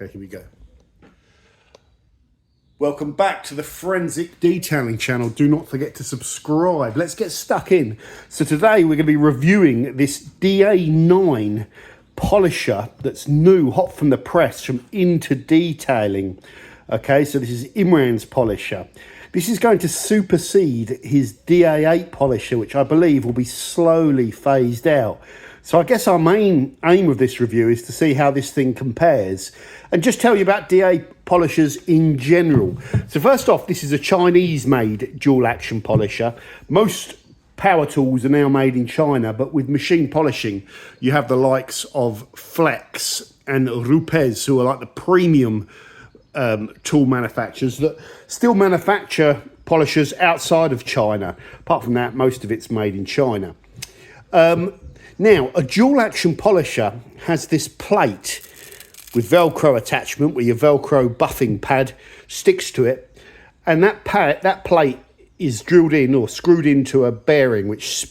Okay, here we go. Welcome back to the Forensic Detailing channel. Do not forget to subscribe. Let's get stuck in. So today we're going to be reviewing this DA9 polisher that's new, hot from the press, from Into Detailing. Okay, so this is Imran's polisher. This is going to supersede his DA8 polisher, which I believe will be slowly phased out. So I guess our main aim of this review is to see how this thing compares and just tell you about DA polishers in general. So first off, this is a Chinese-made dual action polisher. Most power tools are now made in China, but with machine polishing, you have the likes of Flex and Rupes, who are like the premium tool manufacturers that still manufacture polishers outside of China. Apart from that, most of it's made in China. Now, a dual action polisher has this plate with Velcro attachment where your Velcro buffing pad sticks to it, and that plate is drilled in or screwed into a bearing which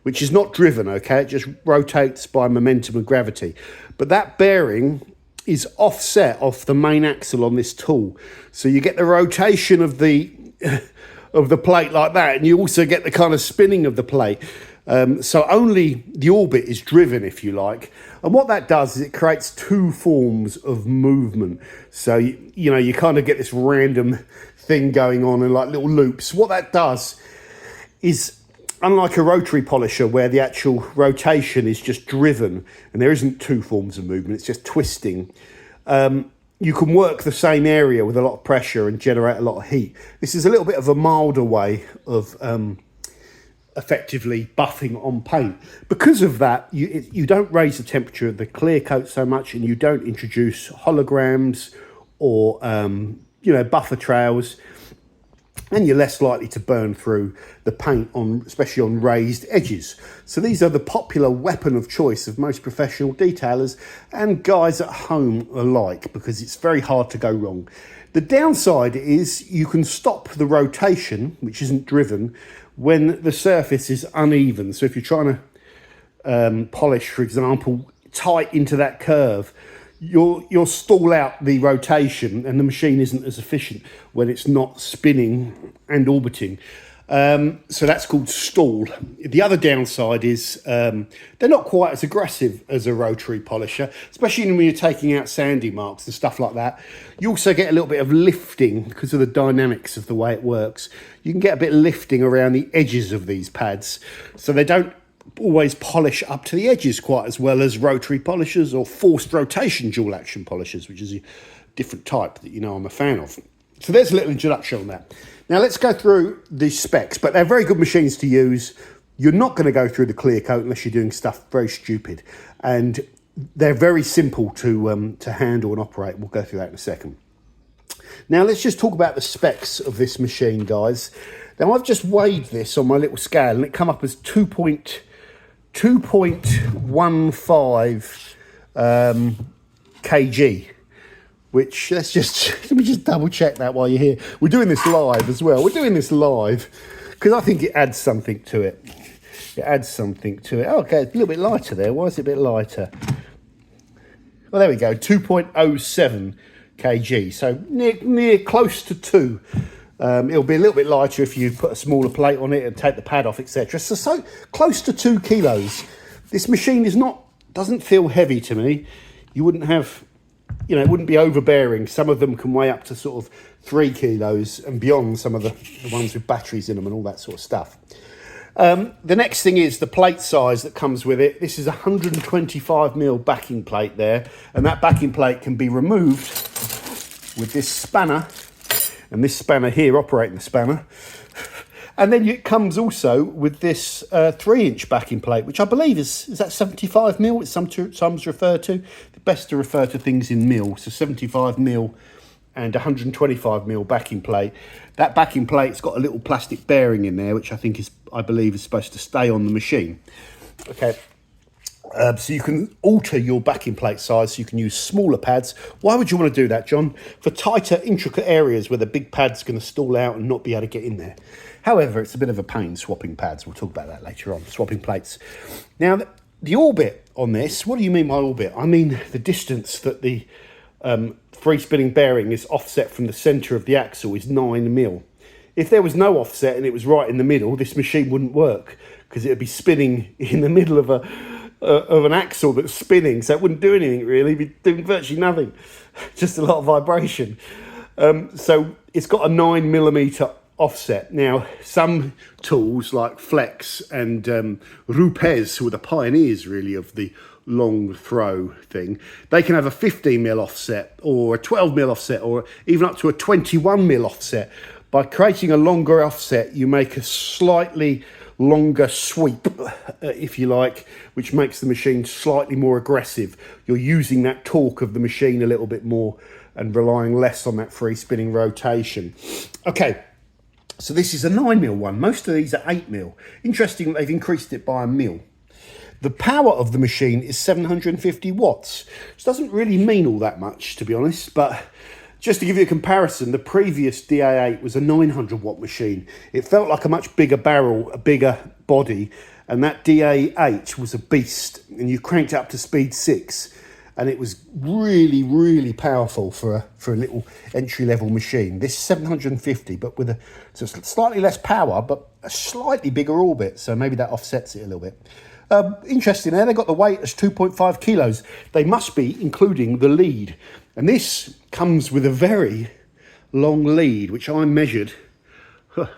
is not driven, okay? It just rotates by momentum and gravity. But that bearing is offset off the main axle on this tool. So you get the rotation of the plate like that, and you also get the kind of spinning of the plate. So only the orbit is driven, if you like. And what that does is it creates two forms of movement. So, you know, you kind of get this random thing going on in like little loops. What that does is, unlike a rotary polisher where the actual rotation is just driven and there isn't two forms of movement, it's just twisting, you can work the same area with a lot of pressure and generate a lot of heat. This is a little bit of a milder way of effectively buffing on paint. Because of that, you don't raise the temperature of the clear coat so much, and you don't introduce holograms or buffer trails, and you're less likely to burn through the paint especially on raised edges. So these are the popular weapon of choice of most professional detailers and guys at home alike, because it's very hard to go wrong. The downside is you can stop the rotation, which isn't driven, when the surface is uneven. So if you're trying to polish, for example, tight into that curve, you'll stall out the rotation and the machine isn't as efficient when it's not spinning and orbiting. So that's called stall. The other downside is they're not quite as aggressive as a rotary polisher, especially when you're taking out sandy marks and stuff like that. You also get a little bit of lifting because of the dynamics of the way it works. You can get a bit of lifting around the edges of these pads, so they don't always polish up to the edges quite as well as rotary polishers or forced rotation dual action polishers, which is a different type that I'm a fan of. So there's a little introduction on that. Now let's go through the specs, but they're very good machines to use. You're not going to go through the clear coat unless you're doing stuff very stupid, and they're very simple to handle and operate. We'll go through that in a second. Now let's just talk about the specs of this machine, guys. Now I've just weighed this on my little scale and it come up as 2.15 kg, which let me just double check that while you're here. We're doing this live as well. We're doing this live because I think it adds something to it. It adds something to it. Oh, okay, it's a little bit lighter there. Why is it a bit lighter? Well, there we go, 2.07 kg. So near close to 2. It'll be a little bit lighter if you put a smaller plate on it and take the pad off, etc. So close to 2 kilos. This machine doesn't feel heavy to me. You wouldn't have, it wouldn't be overbearing. Some of them can weigh up to sort of 3 kilos and beyond, some of the ones with batteries in them and all that sort of stuff. The next thing is the plate size that comes with it. This is a 125mm backing plate there, and that backing plate can be removed with this spanner, and this spanner here operating the spanner. And then it comes also with this 3-inch backing plate, which I believe is that 75mm, which some refer to. The best to refer to things in mil. So 75mm and 125mm backing plate. That backing plate's got a little plastic bearing in there, which I believe is supposed to stay on the machine. Okay. So you can alter your backing plate size, so you can use smaller pads. Why would you want to do that, John? For tighter, intricate areas where the big pad's going to stall out and not be able to get in there. However, it's a bit of a pain swapping pads. We'll talk about that later on, swapping plates. Now, the orbit on this, what do you mean by orbit? I mean the distance that the free spinning bearing is offset from the centre of the axle is 9mm. If there was no offset and it was right in the middle, this machine wouldn't work because it would be spinning in the middle of an axle that's spinning, so it wouldn't do anything really. It'd be doing virtually nothing, just a lot of vibration. So it's got a 9mm offset. Now, some tools like Flex and Rupes, who are the pioneers really of the long throw thing, they can have a 15mm offset or a 12mm offset or even up to a 21mm offset. By creating a longer offset, you make a slightly longer sweep, if you like, which makes the machine slightly more aggressive. You're using that torque of the machine a little bit more and relying less on that free spinning rotation. Okay, so this is a 9mm one. Most of these are 8mm. Interesting that they've increased it by a mil. The power of the machine is 750 watts, which doesn't really mean all that much, to be honest, but just to give you a comparison, the previous DA8 was a 900 watt machine. It felt like a much bigger barrel, a bigger body, and that DA8 was a beast, and you cranked it up to speed 6, and it was really, really powerful for a little entry-level machine. This 750, but with a slightly less power, but a slightly bigger orbit, so maybe that offsets it a little bit. Interesting there, they got the weight as 2.5 kilos. They must be including the lead. And this comes with a very long lead, which I measured,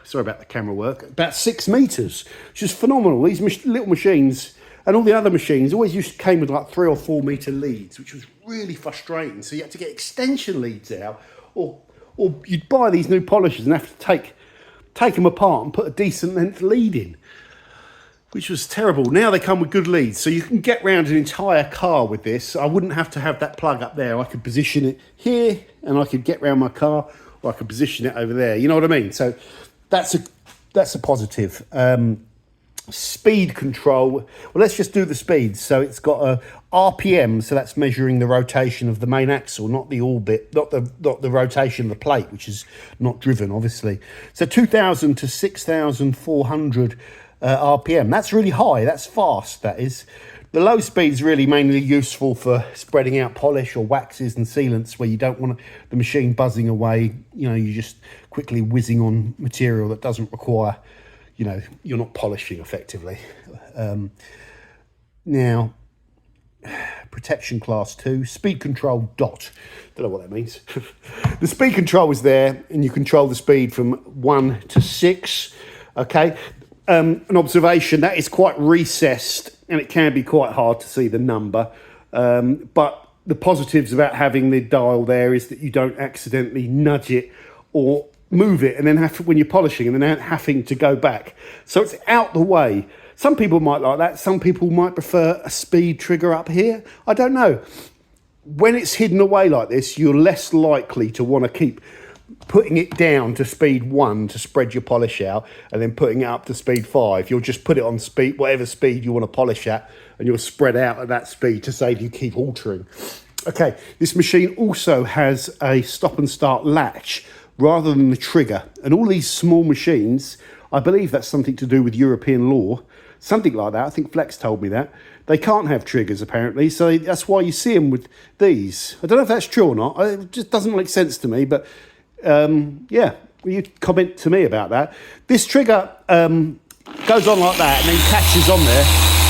sorry about the camera work, about 6 meters, which is phenomenal. These little machines and all the other machines always came with like 3 or 4 meter leads, which was really frustrating. So you had to get extension leads out, or you'd buy these new polishers and have to take them apart and put a decent length lead in, which was terrible. Now they come with good leads, so you can get round an entire car with this. I wouldn't have to have that plug up there. I could position it here and I could get round my car, or I could position it over there. You know what I mean? So that's a positive. Speed control. Well, let's just do the speeds. So it's got a RPM, so that's measuring the rotation of the main axle, not the orbit, not the rotation of the plate, which is not driven, obviously. So 2,000 to 6,400 RPM. That's really high. That's fast, that is. The low speed is really mainly useful for spreading out polish or waxes and sealants where you don't want the machine buzzing away. You know, you're just quickly whizzing on material that doesn't require, you know, you're not polishing effectively. Now, protection class 2, speed control dot. Don't know what that means. The speed control is there, and you control the speed from 1 to 6. Okay. An observation, that is quite recessed and it can be quite hard to see the number. But the positives about having the dial there is that you don't accidentally nudge it or move it and then when you're polishing and then having to go back. So it's out the way. Some people might like that. Some people might prefer a speed trigger up here. I don't know. When it's hidden away like this, you're less likely to want to keep putting it down to speed 1 to spread your polish out and then putting it up to speed 5. You'll just put it on speed, whatever speed you want to polish at, and you'll spread out at that speed to save you keep altering. Okay, this machine also has a stop and start latch rather than the trigger. And all these small machines, I believe that's something to do with European law, something like that. I think Flex told me that. They can't have triggers apparently, so that's why you see them with these. I don't know if that's true or not. It just doesn't make sense to me, but yeah, you comment to me about that. This trigger goes on like that and then catches on there,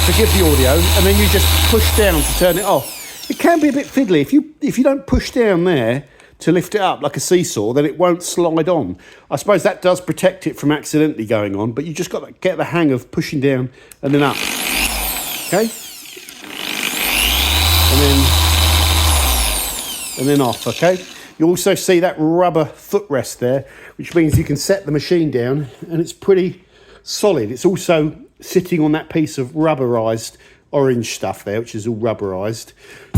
forgive the audio, and then you just push down to turn it off. It can be a bit fiddly. If you don't push down there to lift it up like a seesaw, then it won't slide on. I suppose that does protect it from accidentally going on, but you just got to get the hang of pushing down and then up. Okay? And then off, okay? You also see that rubber footrest there, which means you can set the machine down and it's pretty solid. It's also sitting on that piece of rubberized orange stuff there, which is all rubberized.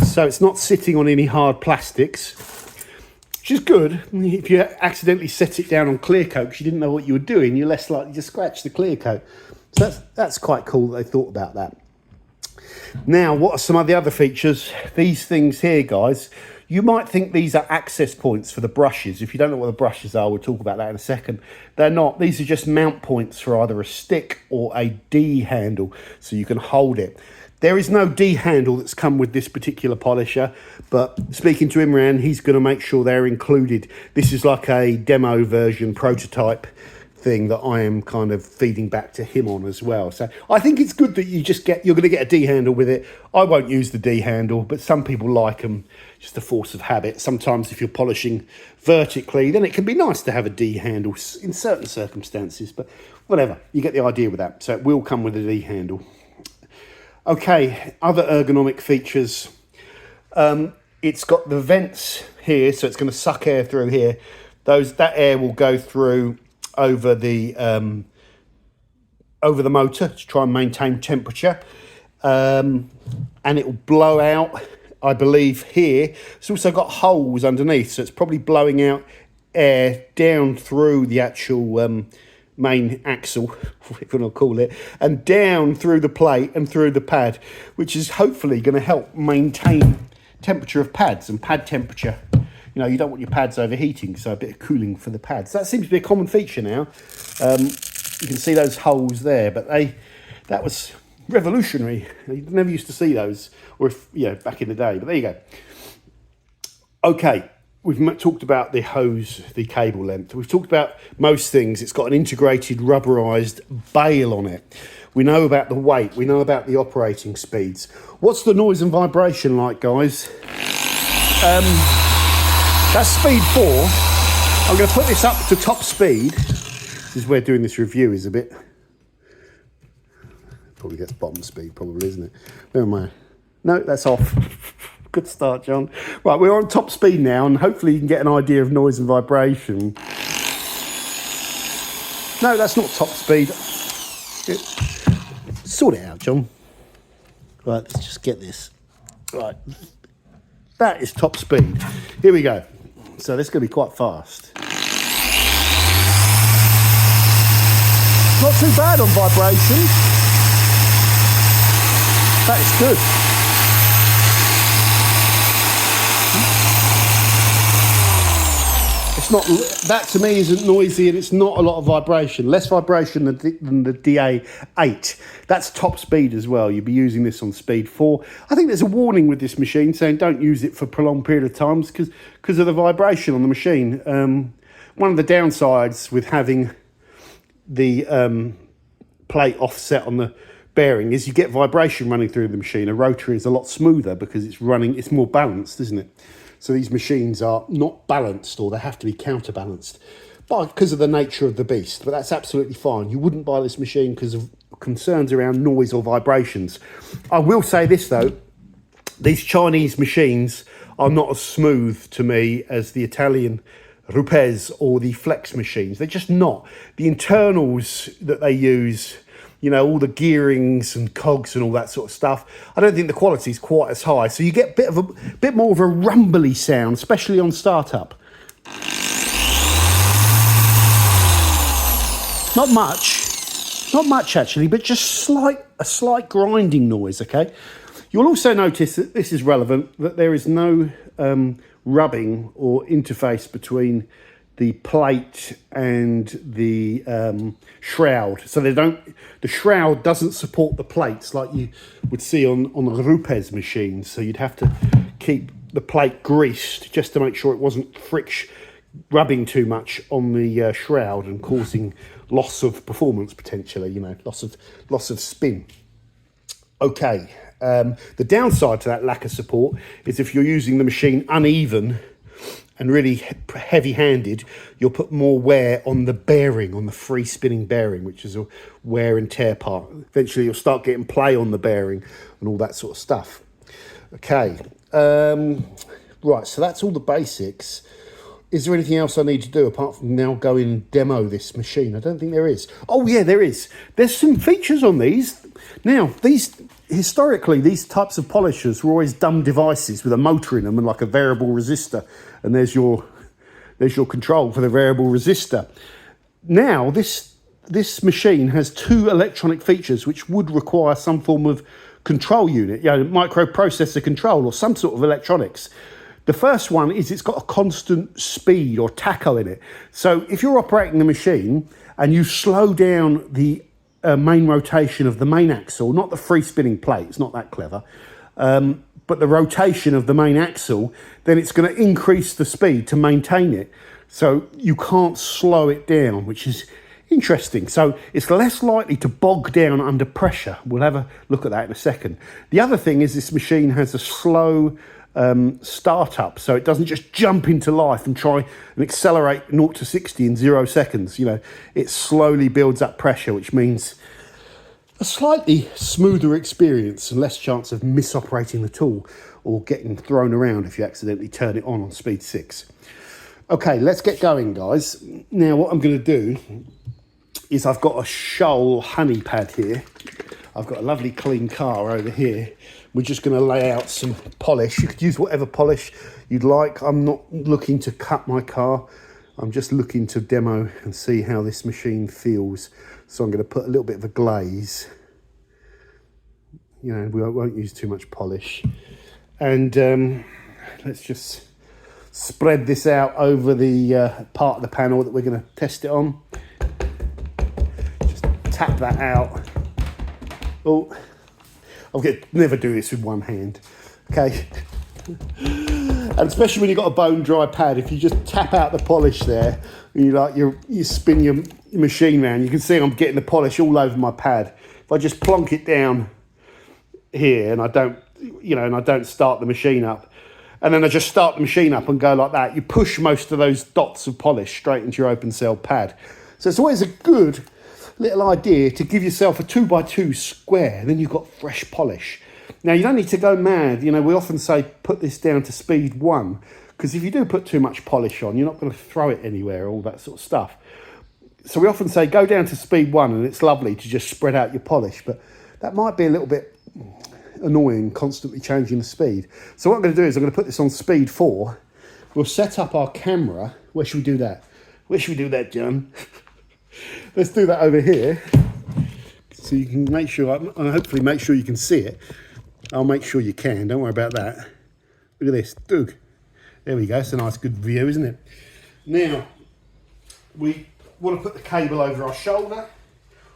So it's not sitting on any hard plastics, which is good. If you accidentally set it down on clear coat because you didn't know what you were doing, you're less likely to scratch the clear coat. So that's quite cool that they thought about that. Now, what are some of the other features? These things here, guys. You might think these are access points for the brushes. If you don't know what the brushes are, we'll talk about that in a second. They're not. These are just mount points for either a stick or a D handle, so you can hold it. There is no D handle that's come with this particular polisher, but speaking to Imran, he's going to make sure they're included. This is like a demo version prototype thing that I am kind of feeding back to him on as well. So I think it's good that you're going to get a D handle with it. I won't use the D handle, but some people like them, just a force of habit. Sometimes if you're polishing vertically, then it can be nice to have a D handle in certain circumstances, but whatever, you get the idea with that. So it will come with a D handle. Okay, other ergonomic features. It's got the vents here, so it's going to suck air through here. That air will go through over the motor to try and maintain temperature, and it will blow out, I believe, here. It's also got holes underneath, so it's probably blowing out air down through the actual main axle, if you want to call it, and down through the plate and through the pad, which is hopefully going to help maintain temperature of pads and pad temperature. You know, you don't want your pads overheating, so a bit of cooling for the pads. That seems to be a common feature now. You can see those holes there, but that was revolutionary. You never used to see those, or if, you know, back in the day, but there you go. Okay, we've talked about the hose, the cable length. We've talked about most things. It's got an integrated rubberized bale on it. We know about the weight. We know about the operating speeds. What's the noise and vibration like, guys? That's speed 4. I'm going to put this up to top speed. This is where doing this review is a bit... Probably gets bottom speed, probably, isn't it? Where am I? No, that's off. Good start, John. Right, we're on top speed now, and hopefully you can get an idea of noise and vibration. No, that's not top speed. Sort it out, John. Right, let's just get this. Right. That is top speed. Here we go. So this is going to be quite fast. Not too bad on vibration. That is good. It's not, that to me isn't noisy, and it's not a lot of vibration. Less vibration than the DA9. That's top speed as well. You'll be using this on speed 4. I think there's a warning with this machine saying don't use it for a prolonged period of times because of the vibration on the machine. One of the downsides with having the plate offset on the bearing is you get vibration running through the machine. A rotary is a lot smoother because it's more balanced, isn't it? So these machines are not balanced, or they have to be counterbalanced because of the nature of the beast. But that's absolutely fine. You wouldn't buy this machine because of concerns around noise or vibrations. I will say this though, these Chinese machines are not as smooth to me as the Italian Rupes or the Flex machines. They're just not. The internals that they use, you know, all the gearings and cogs and all that sort of stuff, I don't think the quality is quite as high. So you get a bit more of a rumbly sound, especially on startup. Not much actually, but just a slight grinding noise, okay? You'll also notice that this is relevant, that there is no rubbing or interface between the plate and the shroud. So the shroud doesn't support the plates like you would see on the Rupes machines. So you'd have to keep the plate greased just to make sure it wasn't rubbing too much on the shroud and causing loss of performance potentially, you know, loss of spin. Okay, the downside to that lack of support is if you're using the machine uneven and really heavy-handed, you'll put more wear on the bearing, on the free spinning bearing, which is a wear and tear part. Eventually you'll start getting play on the bearing and all that sort of stuff. Okay, right, so that's all the basics. Is there anything else I need to do apart from now go and demo this machine? I don't think there is. Oh yeah, there is. There's some features on these. Now, historically, these types of polishers were always dumb devices with a motor in them and like a variable resistor. And there's your control for the variable resistor. Now, this machine has 2 electronic features which would require some form of control unit, you know, microprocessor control or some sort of electronics. The first one is it's got a constant speed or tacho in it. So if you're operating the machine and you slow down the main rotation of the main axle, not the free spinning plate, it's not that clever, but the rotation of the main axle, then it's going to increase the speed to maintain it. So you can't slow it down, which is interesting. So it's less likely to bog down under pressure. We'll have a look at that in a second. The other thing is this machine has a slow startup, so it doesn't just jump into life and try and accelerate 0 to 60 in 0 seconds. You know, it slowly builds up pressure, which means a slightly smoother experience and less chance of misoperating the tool or getting thrown around if you accidentally turn it on speed 6. Okay, let's get going, guys. Now what I'm going to do is I've got a Shoal honey pad here. I've got a lovely clean car over here. We're just going to lay out some polish. You could use whatever polish you'd like. I'm not looking to cut my car. I'm just looking to demo and see how this machine feels. So I'm going to put a little bit of a glaze. You know, we won't use too much polish. And let's just spread this out over the part of the panel that we're going to test it on. Just tap that out. Oh, I'm going to never do this with one hand. Okay. And especially when you've got a bone dry pad, if you just tap out the polish there, and you spin your machine around, you can see I'm getting the polish all over my pad. If I just plonk it down here and I don't start the machine up, and then I just start the machine up and go like that, you push most of those dots of polish straight into your open cell pad. So it's always a good little idea to give yourself a 2x2 square, then you've got fresh polish. Now you don't need to go mad. You know, we often say put this down to speed 1, because if you do put too much polish on, you're not going to throw it anywhere, all that sort of stuff. So we often say go down to speed 1, and it's lovely to just spread out your polish, but that might be a little bit annoying, constantly changing the speed. So what I'm going to do is I'm going to put this on speed 4. We'll set up our camera. Where should we do that? Where should we do that, John? Let's do that over here, so you can make sure, and hopefully make sure you can see it. I'll make sure you can, don't worry about that. Look at this, Doug. There we go, it's a nice good view, isn't it? Now, we want to put the cable over our shoulder,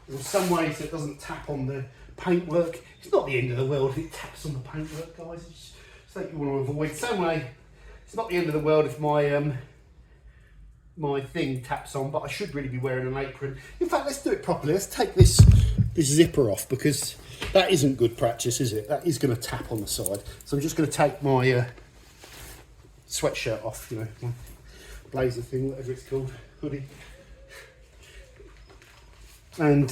or some way so it doesn't tap on the paintwork. It's not the end of the world if it taps on the paintwork, guys. It's something you want to avoid. Same way, it's not the end of the world if my thing taps on, but I should really be wearing an apron. In fact, let's do it properly. Let's take this zipper off, because that isn't good practice, is it? That is going to tap on the side. So I'm just going to take my sweatshirt off, you know, my blazer thing, whatever it's called, hoodie. And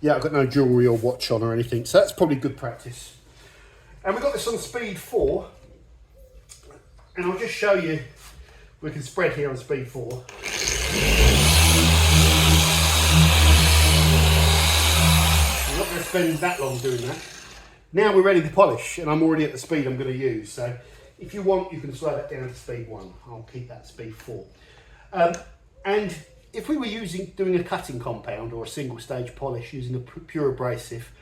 yeah, I've got no jewellery or watch on or anything, so that's probably good practice. And we've got this on speed 4, and I'll just show you. We can spread here on speed 4. I'm not going to spend that long doing that. Now we're ready to polish, and I'm already at the speed I'm going to use. So if you want, you can slow that down to speed 1. I'll keep that speed 4. And if we were doing a cutting compound or a single stage polish using a pure abrasive,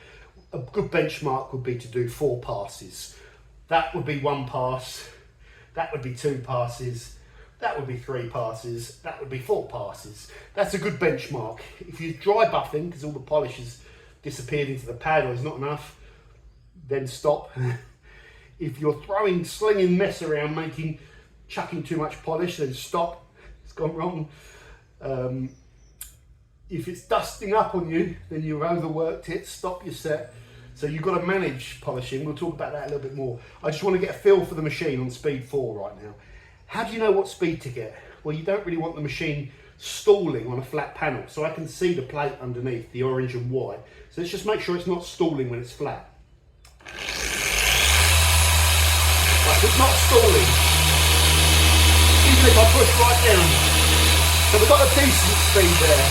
a good benchmark would be to do 4 passes. That would be 1 pass, that would be 2 passes, that would be 3 passes, that would be 4 passes. That's a good benchmark. If you're dry buffing, because all the polish has disappeared into the pad or there's not enough, then stop. If you're slinging mess around, chucking too much polish, then stop. It's gone wrong. If it's dusting up on you, then you've overworked it, stop your set. So you've got to manage polishing. We'll talk about that a little bit more. I just want to get a feel for the machine on speed 4 right now. How do you know what speed to get? Well, you don't really want the machine stalling on a flat panel. So I can see the plate underneath, the orange and white. So let's just make sure it's not stalling when it's flat. Right, so it's not stalling. Even if I push right down. So we've got a decent speed there.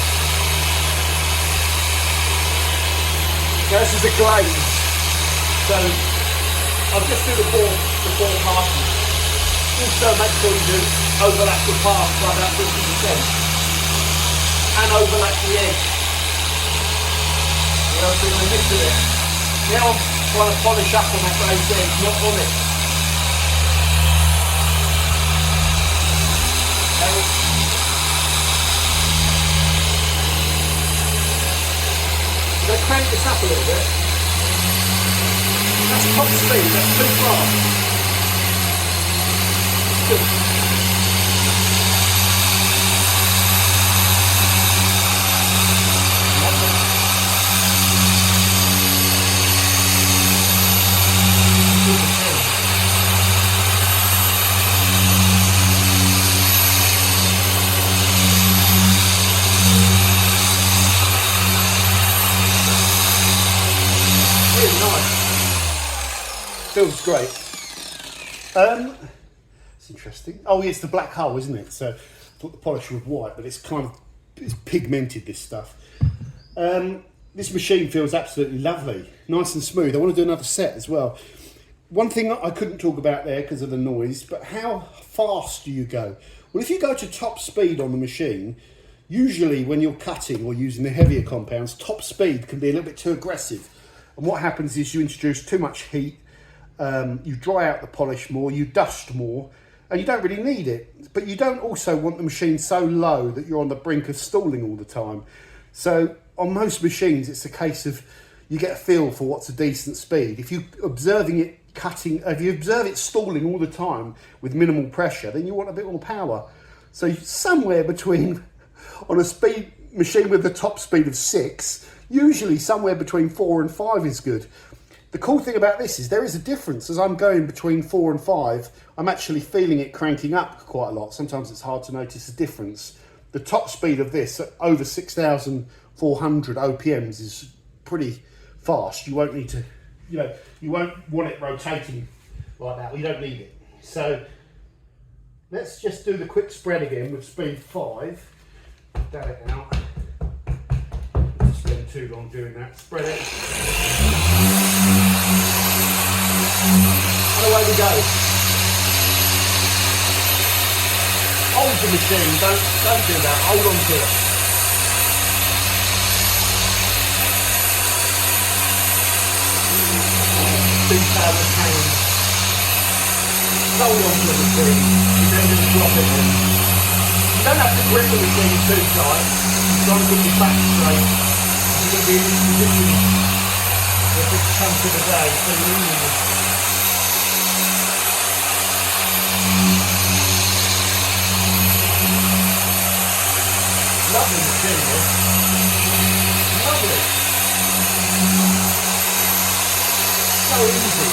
Now this is a glaze. So I'll just do the four passes. Also make sure you do overlap the path by about 50% and overlap the edge. Or else you're going to miss it. Now I'm trying to polish up on that glazed edge, not on it. little bit. That's top speed, that's too fast. Good. Feels great. It's interesting. Oh, yeah, it's the black hull, isn't it? So I thought the polish was white, but it's it's pigmented, this stuff. This machine feels absolutely lovely, nice and smooth. I want to do another set as well. One thing I couldn't talk about there because of the noise, but how fast do you go? Well, if you go to top speed on the machine, usually when you're cutting or using the heavier compounds, top speed can be a little bit too aggressive. And what happens is you introduce too much heat, you dry out the polish more, you dust more, and you don't really need it. But you don't also want the machine so low that you're on the brink of stalling all the time. So on most machines, it's a case of you get a feel for what's a decent speed. If you're observing it cutting, if you observe it stalling all the time with minimal pressure, then you want a bit more power. So somewhere between, on a speed machine with the top speed of 6, usually somewhere between 4 and 5 is good. The cool thing about this is there is a difference. As I'm going between 4 and 5, I'm actually feeling it cranking up quite a lot. Sometimes it's hard to notice the difference. The top speed of this at over 6,400 OPMs is pretty fast. You won't need to, you won't want it rotating like that. You don't need it. So let's just do the quick spread again with speed 5. Dab it out. Don't spend too long doing that. Spread it. And away we go. Hold the machine, don't do that, hold on to it. £2,000. Hold on to the machine, you're then going to drop it in. You don't have to grip the machine too tight, you've got to get your back straight. You're going to be in this position for a big chunk of the day, so you're in there. Lovely material. Lovely. So easy.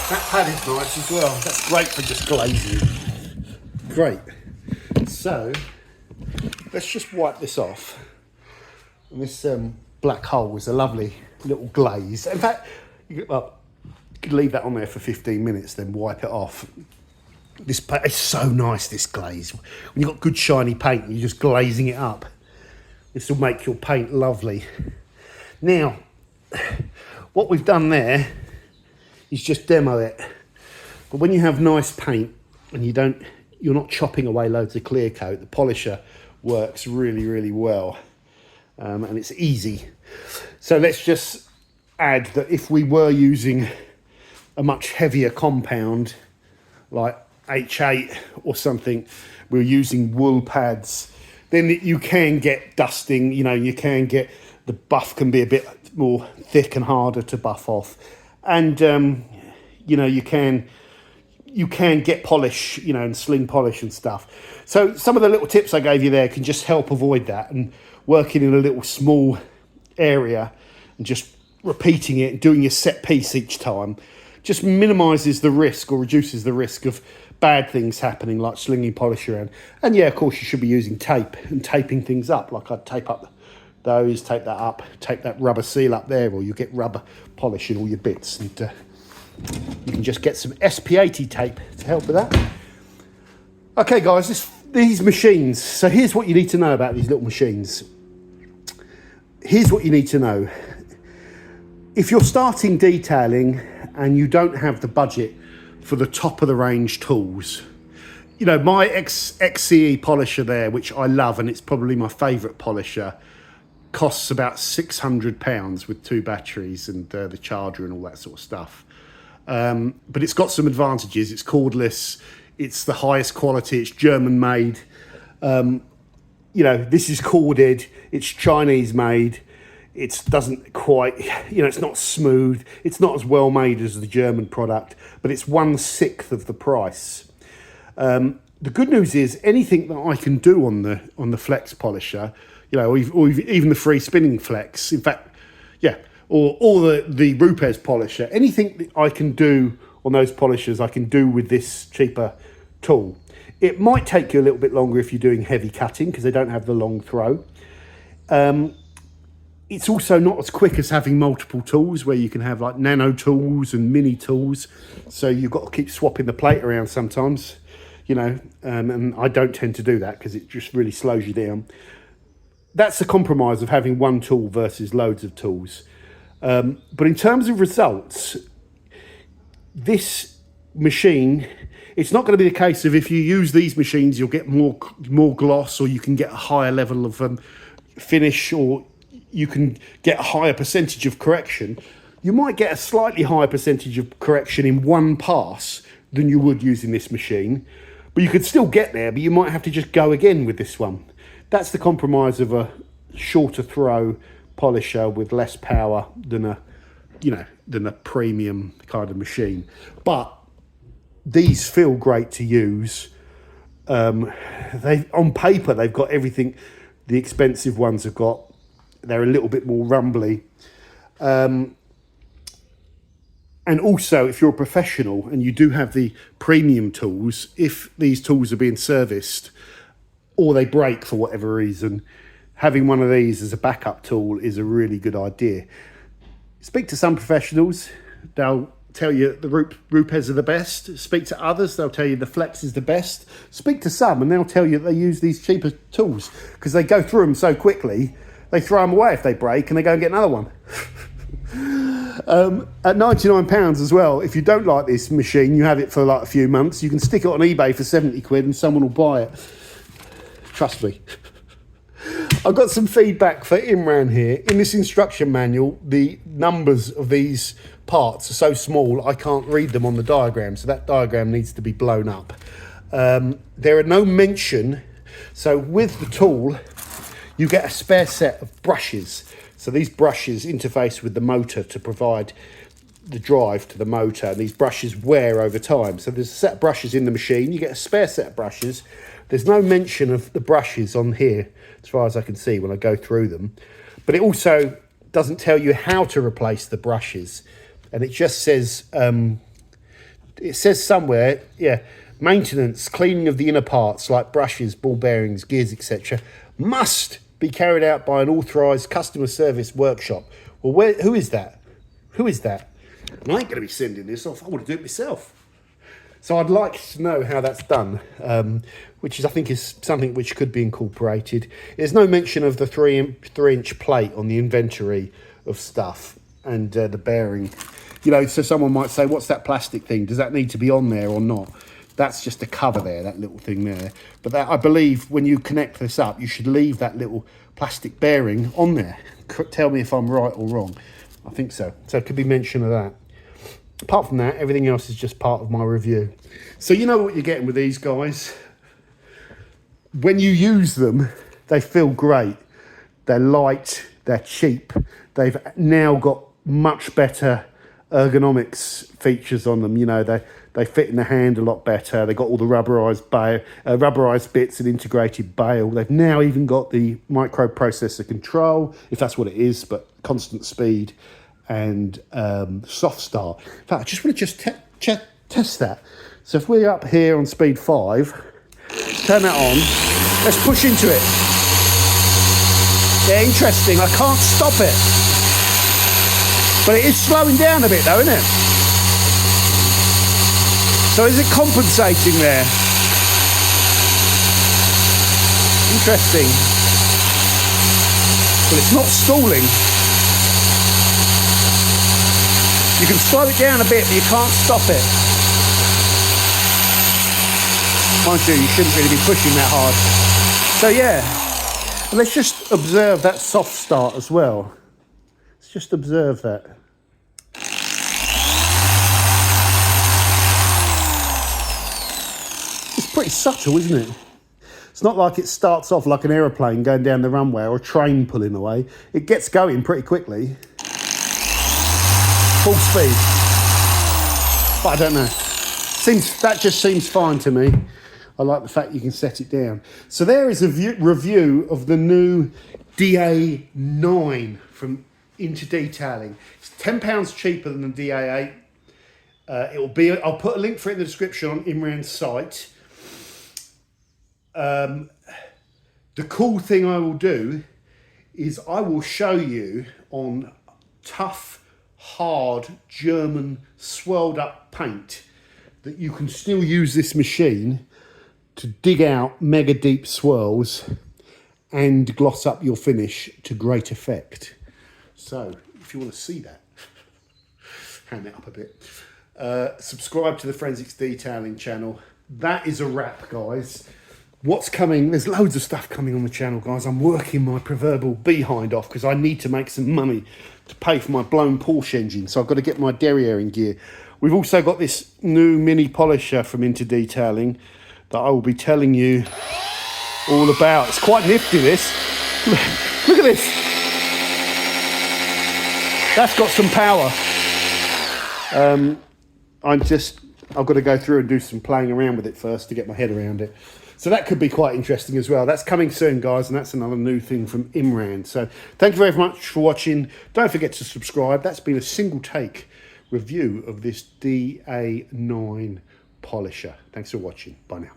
That pad is nice as well. That's great for just glazing. Great. So let's just wipe this off. And this black hole is a lovely little glaze. In fact, you could leave that on there for 15 minutes, then wipe it off. This paint is so nice, this glaze. When you've got good shiny paint, you're just glazing it up. This will make your paint lovely. Now, what we've done there is just demo it. But when you have nice paint and you're not chopping away loads of clear coat, the polisher works really, really well. And it's easy. So let's just add that if we were using a much heavier compound like H8 or something, we're using wool pads, then you can get dusting, you can get, the buff can be a bit more thick and harder to buff off. And, you can get polish, and sling polish and stuff. So some of the little tips I gave you there can just help avoid that, and working in a little small area and just repeating it and doing your set piece each time just minimises the risk or reduces the risk of bad things happening, like slinging polish around. And yeah, of course, you should be using tape and taping things up. Like I'd tape up those, tape that up, tape that rubber seal up there, or you get rubber polish in all your bits. And you can just get some SP80 tape to help with that. Okay, guys, these machines. So here's what you need to know about these little machines. Here's what you need to know. If you're starting detailing and you don't have the budget for the top of the range tools, my XCE polisher there, which I love, and it's probably my favourite polisher, costs about £600 with 2 batteries and the charger and all that sort of stuff. But it's got some advantages. It's cordless, It's the highest quality. It's German made. You know, this is corded. It's Chinese made. It doesn't quite, you know, it's not smooth. It's not as well made as the German product, but it's 1/6 of the price. The good news is anything that I can do on the flex polisher, you know, or even the free spinning flex, in fact, yeah, or the Rupes polisher, anything that I can do on those polishers, I can do with this cheaper tool. It might take you a little bit longer if you're doing heavy cutting because they don't have the long throw. It's also not as quick as having multiple tools where you can have like nano tools and mini tools. So you've got to keep swapping the plate around sometimes, you know, and I don't tend to do that because it just really slows you down. That's the compromise of having one tool versus loads of tools. But in terms of results, this machine, it's not going to be the case of if you use these machines, you'll get more gloss, or you can get a higher level of finish, or you can get a higher percentage of correction. You might get a slightly higher percentage of correction in one pass than you would using this machine, but you could still get there, but you might have to just go again with this one. That's the compromise of a shorter throw polisher with less power than a premium kind of machine. But these feel great to use. On paper, they've got everything the expensive ones have got. They're a little bit more rumbly. And also, if you're a professional and you do have the premium tools, if these tools are being serviced or they break for whatever reason, having one of these as a backup tool is a really good idea. Speak to some professionals, they'll tell you the Rupes are the best. Speak to others, they'll tell you the Flex is the best. Speak to some and they'll tell you they use these cheaper tools because they go through them so quickly, they throw them away if they break and they go and get another one. At £99 as well, if you don't like this machine, you have it for like a few months, you can stick it on eBay for 70 quid and someone will buy it. Trust me. I've got some feedback for Imran here. In this instruction manual, the numbers of these parts are so small I can't read them on the diagram, so that diagram needs to be blown up. There are no mention, so with the tool you get a spare set of brushes. So these brushes interface with the motor to provide the drive to the motor, and these brushes wear over time. So there's a set of brushes in the machine, you get a spare set of brushes. There's no mention of the brushes on here as far as I can see when I go through them, but it also doesn't tell you how to replace the brushes, and it just says somewhere, yeah, maintenance, cleaning of the inner parts like brushes, ball bearings, gears, etc. must be carried out by an authorised customer service workshop. Well, who is that? Who is that? And I ain't going to be sending this off. I want to do it myself. So I'd like to know how that's done, which is, I think, is something which could be incorporated. There's no mention of the 3-inch plate on the inventory of stuff and the bearing. You know, so someone might say, what's that plastic thing? Does that need to be on there or not? That's just a cover there, that little thing there. But that, I believe when you connect this up, you should leave that little plastic bearing on there. Tell me if I'm right or wrong. I think so. So it could be mention of that. Apart from that, everything else is just part of my review. So you know what you're getting with these guys. When you use them, they feel great. They're light, they're cheap. They've now got much better ergonomics features on them. You know, they fit in the hand a lot better. They've got all the rubberized bits and integrated bail. They've now even got the microprocessor control, if that's what it is, but constant speed and soft start. In fact, I just want to test that. So if we're up here on speed 5, turn that on. Let's push into it. Yeah, interesting. I can't stop it. But it is slowing down a bit though, isn't it? So is it compensating there? Interesting. Well, it's not stalling. You can slow it down a bit, but you can't stop it. Mind you, you shouldn't really be pushing that hard. So yeah, let's just observe that soft start as well. Let's just observe that. pretty subtle, isn't it? It's not like it starts off like an aeroplane going down the runway or a train pulling away. It gets going pretty quickly. Full speed. But I don't know. That just seems fine to me. I like the fact you can set it down. So there is a review of the new DA9 from Into Detailing. It's £10 cheaper than the DA8. I'll put a link for it in the description on Imran's site. The cool thing I will do is I will show you on tough, hard German swirled up paint that you can still use this machine to dig out mega deep swirls and gloss up your finish to great effect. So if you want to see that, hand it up a bit. Subscribe to the Forensics Detailing channel. That is a wrap, guys. What's coming? There's loads of stuff coming on the channel, guys. I'm working my proverbial behind off because I need to make some money to pay for my blown Porsche engine. So I've got to get my derriere in gear. We've also got this new mini polisher from Into Detailing that I will be telling you all about. It's quite nifty, this. Look at this. That's got some power. I've got to go through and do some playing around with it first to get my head around it. So that could be quite interesting as well. That's coming soon, guys, and that's another new thing from Imran. So thank you very much for watching. Don't forget to subscribe. That's been a single take review of this DA9 polisher. Thanks for watching. Bye now.